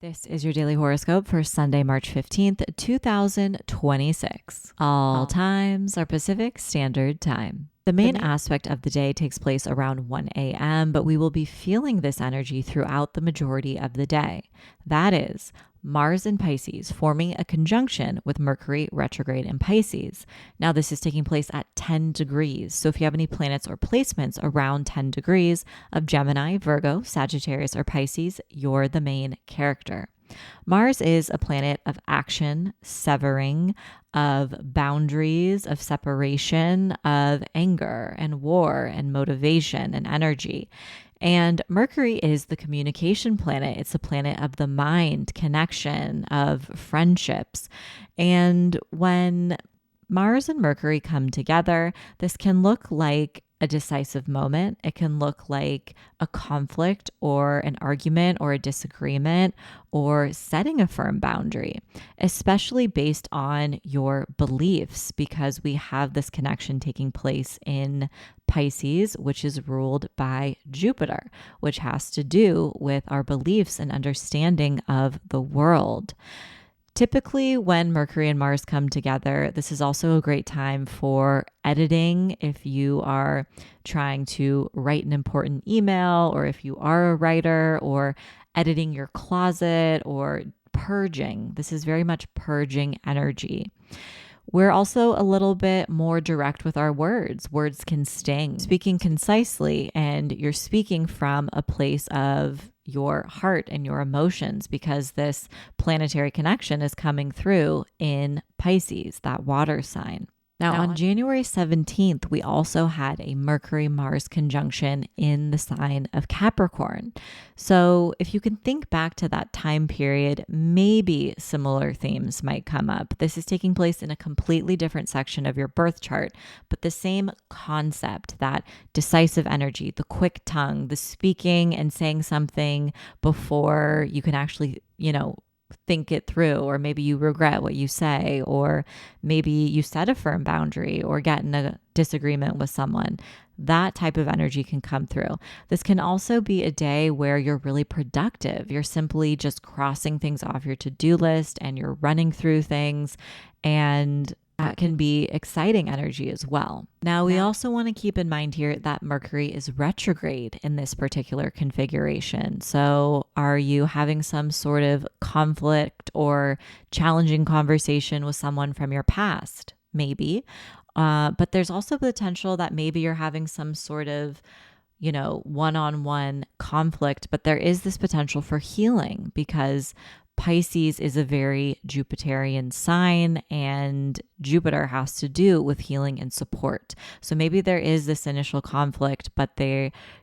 This is your daily horoscope for Sunday, March 15th, 2026. All times are Pacific Standard Time. The main aspect of the day takes place around 1 a.m., but we will be feeling this energy throughout the majority of the day. That is, Mars in Pisces forming a conjunction with Mercury Retrograde in Pisces. Now, this is taking place at 10 degrees. So if you have any planets or placements around 10 degrees of Gemini, Virgo, Sagittarius, or Pisces, you're the main character. Mars is a planet of action, severing, of boundaries, of separation, of anger and war and motivation and energy. And Mercury is the communication planet. It's a planet of the mind, connection, of friendships. And when Mars and Mercury come together, this can look like a decisive moment. It can look like a conflict or an argument or a disagreement or setting a firm boundary, especially based on your beliefs, because we have this connection taking place in Pisces, which is ruled by Jupiter, which has to do with our beliefs and understanding of the world. Typically, when Mercury and Mars come together, this is also a great time for editing. If you are trying to write an important email, or if you are a writer, or editing your closet, or purging, this is very much purging energy. We're also a little bit more direct with our words. Words can sting. Speaking concisely, and you're speaking from a place of your heart and your emotions, because this planetary connection is coming through in Pisces, that water sign. Now, on January 17th, we also had a Mercury-Mars conjunction in the sign of Capricorn. So if you can think back to that time period, maybe similar themes might come up. This is taking place in a completely different section of your birth chart, but the same concept, that decisive energy, the quick tongue, the speaking and saying something before you can actually, think it through, or maybe you regret what you say, or maybe you set a firm boundary or get in a disagreement with someone. That type of energy can come through. This can also be a day where you're really productive. You're simply just crossing things off your to-do list and you're running through things, and that can be exciting energy as well. Now, we also want to keep in mind here that Mercury is retrograde in this particular configuration. So are you having some sort of conflict or challenging conversation with someone from your past? Maybe. But there's also potential that maybe you're having some sort of one-on-one conflict, but there is this potential for healing, because Pisces is a very Jupiterian sign, and Jupiter has to do with healing and support. So maybe there is this initial conflict, but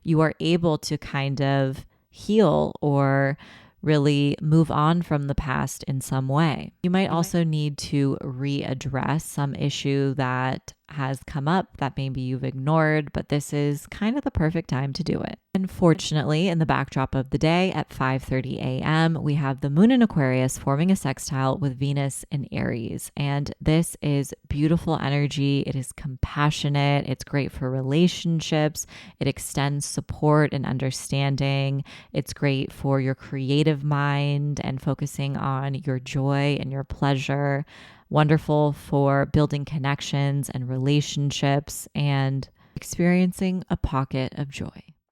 you are able to kind of heal or really move on from the past in some way. You might also need to readdress some issue that has come up that maybe you've ignored, but this is kind of the perfect time to do it. Unfortunately, in the backdrop of the day at 5:30 a.m., we have the moon in Aquarius forming a sextile with Venus in Aries. And this is beautiful energy. It is compassionate. It's great for relationships. It extends support and understanding. It's great for your creative mind and focusing on your joy and your pleasure. Wonderful for building connections and relationships and experiencing a pocket of joy.